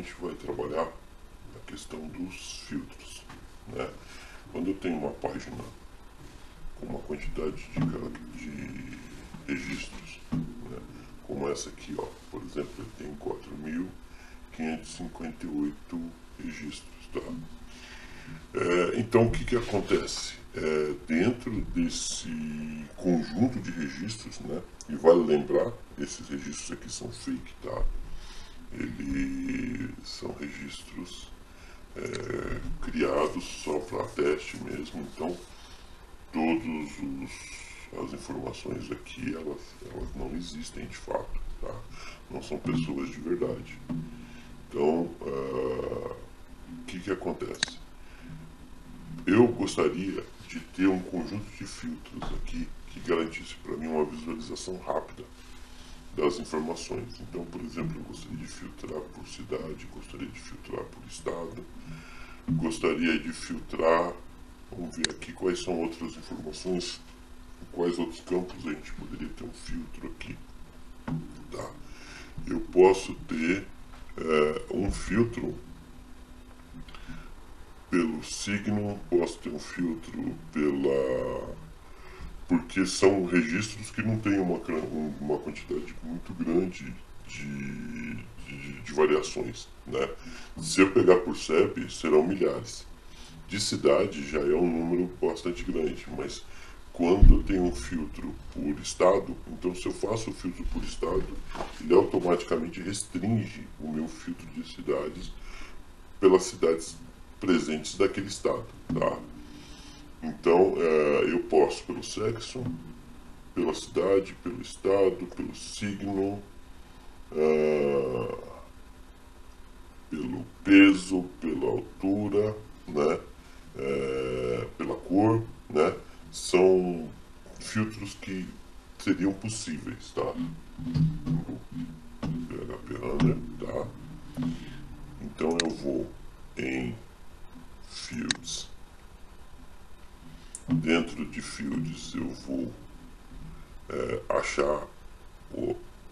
gente vai trabalhar a questão dos filtros, né? Quando eu tenho uma página com uma quantidade de registros, né? Como essa aqui, ó, por exemplo, eu tenho 4.558 registros, tá? Então o que acontece? Dentro desse conjunto de registros, né? E vale lembrar, esses registros aqui são fake, tá? Eles são registros criados só para teste mesmo, então todas as informações aqui, elas não existem de fato, tá? Não são pessoas de verdade. Então, o que acontece? Eu gostaria de ter um conjunto de filtros aqui que garantisse para mim uma visualização rápida das informações. Então, por exemplo, eu gostaria de filtrar por cidade, gostaria de filtrar por estado, gostaria de filtrar, vamos ver aqui quais são outras informações, em quais outros campos a gente poderia ter um filtro aqui, tá? Eu posso ter um filtro pelo signo, posso ter um filtro porque são registros que não têm uma quantidade muito grande de variações, né? Se eu pegar por CEP, serão milhares. De cidade já é um número bastante grande, mas quando eu tenho um filtro por estado, então se eu faço o filtro por estado, ele automaticamente restringe o meu filtro de cidades pelas cidades presentes daquele estado, tá? Então, eu posso pelo sexo, pela cidade, pelo estado, pelo signo, pelo peso, pela altura, né? Pela cor, né? São filtros que seriam possíveis, tá? PHP Runner, tá? Então eu vou em Fields. Dentro de Fields eu vou achar,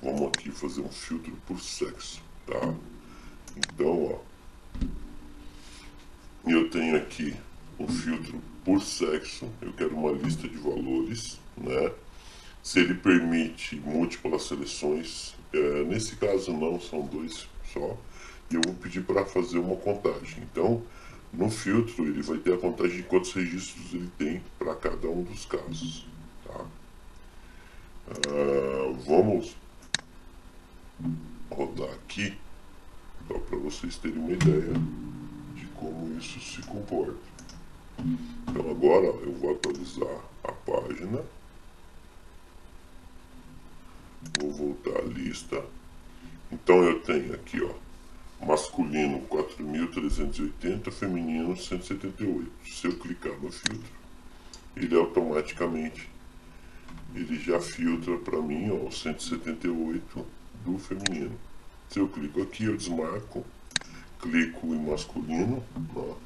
vamos aqui fazer um filtro por sexo, tá? Então, ó, eu tenho aqui um filtro por sexo, eu quero uma lista de valores, né? Se ele permite múltiplas seleções, nesse caso não, são dois só, e eu vou pedir para fazer uma contagem. Então, no filtro ele vai ter a contagem de quantos registros ele tem para cada um dos casos, tá? Vamos rodar aqui, só para vocês terem uma ideia de como isso se comporta. Então agora eu vou atualizar a página, vou voltar à lista. Então eu tenho aqui, ó, masculino 4.380, feminino 178. Se eu clicar no filtro, ele automaticamente já filtra para mim, ó, 178 do feminino. Se eu clico aqui, eu desmarco, clico em masculino, ó.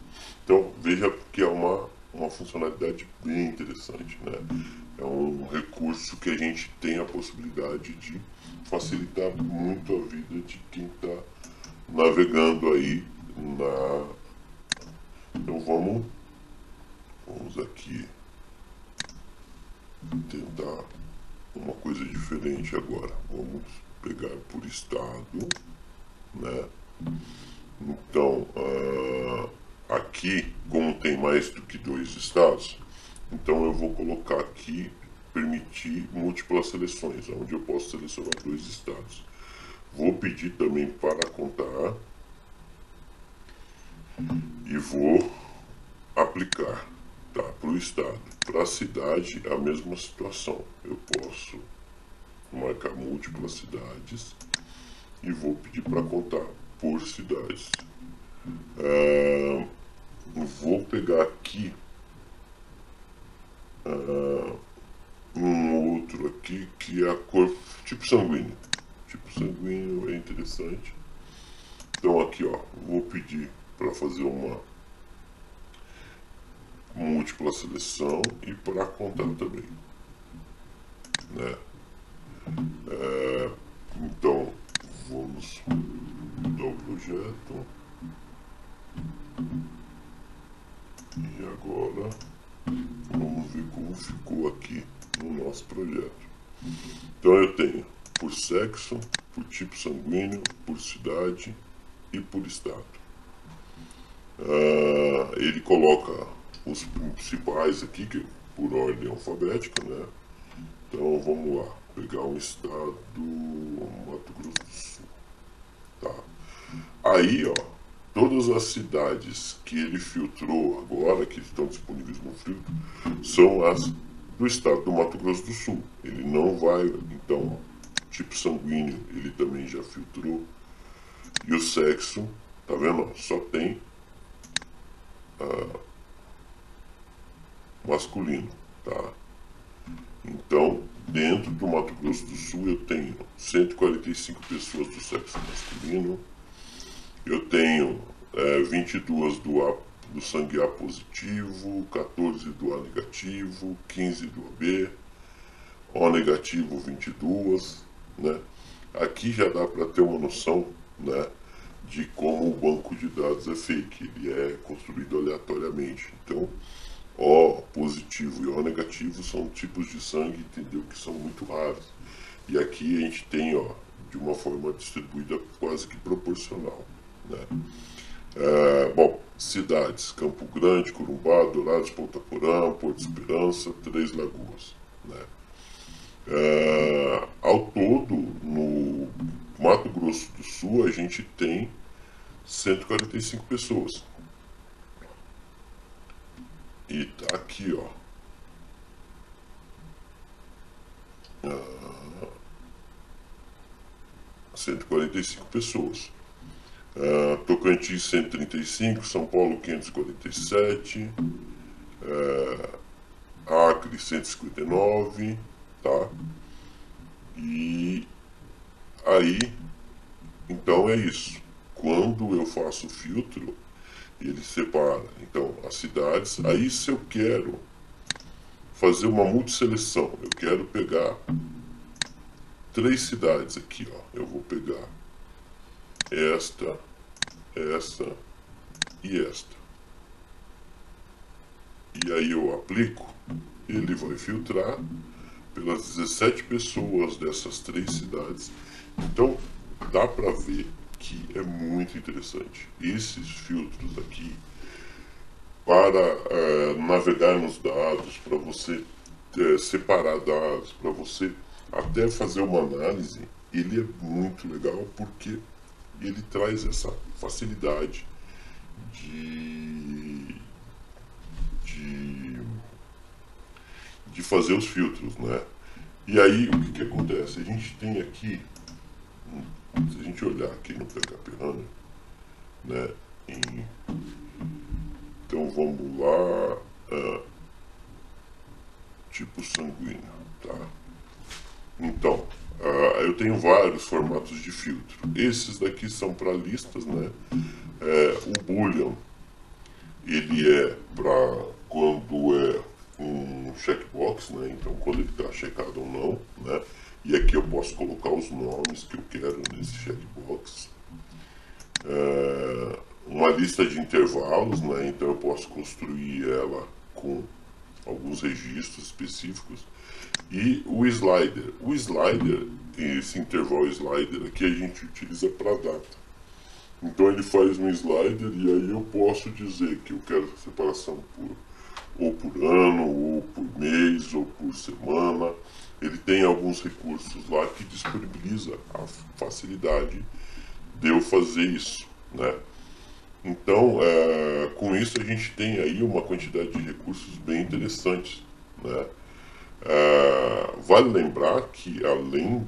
Então veja que é uma funcionalidade bem interessante, né? É um recurso que a gente tem a possibilidade de facilitar muito a vida de quem está navegando aí Então vamos aqui tentar uma coisa diferente agora. Vamos pegar por estado, né? Então, aqui, como tem mais do que 2 estados, então eu vou colocar aqui, permitir múltiplas seleções, onde eu posso selecionar 2 estados. Vou pedir também para contar e vou aplicar, tá, para o estado. Para a cidade, a mesma situação. Eu posso marcar múltiplas cidades e vou pedir para contar por cidades. Vou pegar aqui um outro aqui que é a cor tipo sanguíneo. Tipo sanguíneo é interessante. Então aqui, ó, vou pedir para fazer uma múltipla seleção e para contar também, né? Então vamos mudar o projeto. projeto. E agora vamos ver como ficou aqui no nosso projeto. Então eu tenho por sexo, por tipo sanguíneo, por cidade e por estado. Ele coloca os principais aqui, que por ordem alfabética, né? Então vamos lá, pegar um estado, Mato Grosso do Sul. Tá. Aí, ó, todas as cidades que ele filtrou agora, que estão disponíveis no filtro, são as do estado do Mato Grosso do Sul. Ele não vai, então, tipo sanguíneo, ele também já filtrou. E o sexo, tá vendo? Só tem masculino, tá? Então, dentro do Mato Grosso do Sul, eu tenho 145 pessoas do sexo masculino, eu tenho 22 do sangue A positivo, 14 do A negativo, 15 do AB, O negativo 22, né? Aqui já dá para ter uma noção, né, de como o banco de dados é feito, ele é construído aleatoriamente. Então, O positivo e O negativo são tipos de sangue, entendeu, que são muito raros. E aqui a gente tem, ó, de uma forma distribuída quase que proporcional, né? Bom, cidades: Campo Grande, Corumbá, Dourados, Ponta Porã, Porto Esperança, Três Lagoas, né? Ao todo, no Mato Grosso do Sul, a gente tem 145 pessoas. E tá aqui, ó. 145 pessoas. Tocantins 135, São Paulo 547, Acre 159, tá? E aí, então é isso. Quando eu faço o filtro, ele separa, então, as cidades. Aí se eu quero fazer uma multisseleção, eu quero pegar 3 cidades aqui, ó. Eu vou pegar esta e esta. E aí eu aplico, ele vai filtrar pelas 17 pessoas dessas 3 cidades. Então dá para ver que é muito interessante. Esses filtros aqui, para navegar nos dados, para você separar dados, para você até fazer uma análise, ele é muito legal porque ele traz essa facilidade de fazer os filtros, né? E aí o que acontece? A gente tem aqui, se a gente olhar aqui no PHP Runner, né? Então vamos lá, tipo sanguíneo, tá? Então, eu tenho vários formatos de filtro. Esses daqui são para listas, né? O Boolean, ele é para quando é um checkbox, né? Então quando ele está checado ou não, né? E aqui eu posso colocar os nomes que eu quero nesse checkbox. Uma lista de intervalos, né? Então eu posso construir ela com alguns registros específicos. E o slider. O slider, esse intervalo slider aqui, a gente utiliza para data. Então ele faz um slider e aí eu posso dizer que eu quero separação ou por ano, ou por mês, ou por semana. Ele tem alguns recursos lá que disponibiliza a facilidade de eu fazer isso, né? Então, com isso a gente tem aí uma quantidade de recursos bem interessantes, né? Vale lembrar que além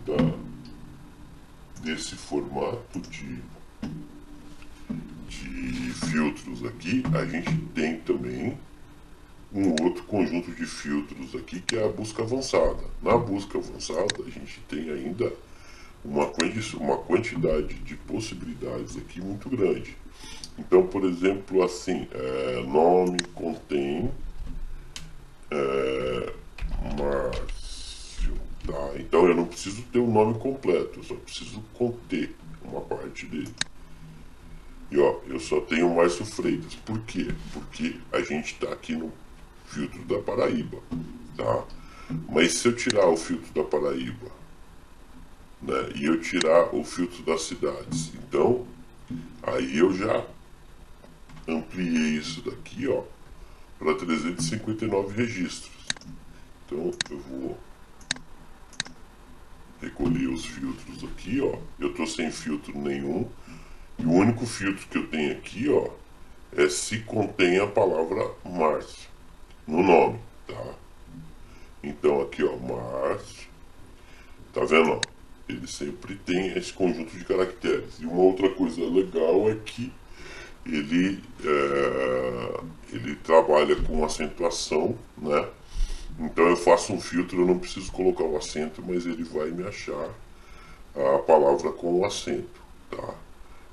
desse formato de filtros aqui, a gente tem também um outro conjunto de filtros aqui, que é a busca avançada. Na busca avançada a gente tem ainda uma quantidade de possibilidades aqui muito grande. Então, por exemplo, assim, nome contém Márcio, tá? Então eu não preciso ter o nome completo, eu só preciso conter uma parte dele. E ó, eu só tenho o Márcio Freitas. Por quê? Porque a gente está aqui no filtro da Paraíba, tá? Mas se eu tirar o filtro da Paraíba, né, e eu tirar o filtro das cidades, então aí eu já ampliei isso daqui, ó, para 359 registros. Então eu vou recolher os filtros aqui, ó. Eu tô sem filtro nenhum. E o único filtro que eu tenho aqui, ó, é se contém a palavra Márcio no nome, tá? Então aqui, ó, Márcio, tá vendo, ó? Ele sempre tem esse conjunto de caracteres. E uma outra coisa legal é que ele trabalha com acentuação, né? Então eu faço um filtro, eu não preciso colocar o acento, mas ele vai me achar a palavra com o acento, tá?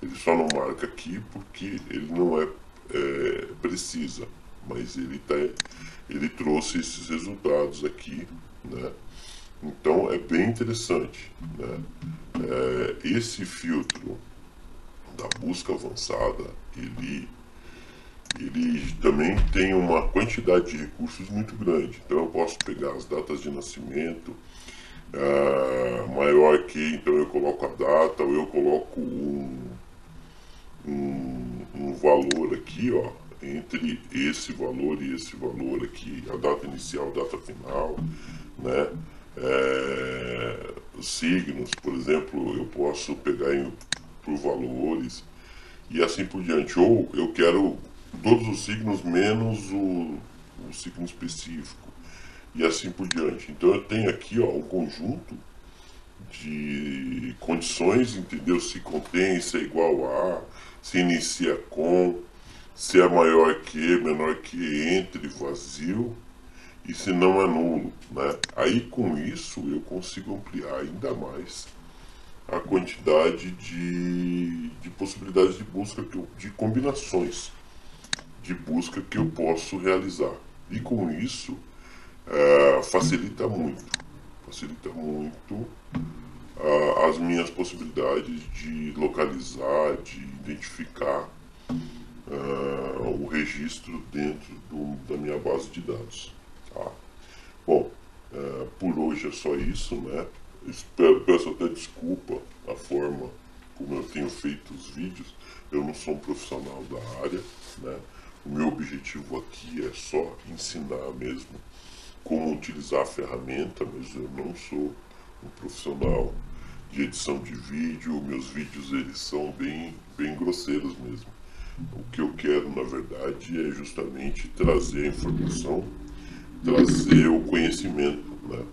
Ele só não marca aqui porque ele não precisa, mas ele trouxe esses resultados aqui, né? Então é bem interessante, né? Esse filtro da busca avançada, ele também tem uma quantidade de recursos muito grande. Então eu posso pegar as datas de nascimento, maior que, então eu coloco a data, ou eu coloco um valor aqui, ó, entre esse valor e esse valor aqui, a data inicial, a data final, né? Signos, por exemplo, eu posso pegar por valores e assim por diante. Ou eu quero todos os signos menos o signo específico e assim por diante. Então eu tenho aqui, ó, um conjunto de condições, entendeu? Se contém, se é igual a, se inicia com, se é maior que, menor que, entre, vazio, e se não é nulo, né? Aí com isso eu consigo ampliar ainda mais a quantidade de possibilidades de busca, de combinações de busca que eu posso realizar. E com isso facilita muito as minhas possibilidades de localizar, de identificar o registro dentro da minha base de dados. Tá? Bom, por hoje é só isso, né? Peço até desculpa a forma como eu tenho feito os vídeos. Eu não sou um profissional da área, né? O meu objetivo aqui é só ensinar mesmo como utilizar a ferramenta, mas eu não sou um profissional de edição de vídeo. Meus vídeos eles são bem grosseiros mesmo. O que eu quero, na verdade, é justamente trazer a informação, trazer o conhecimento, né?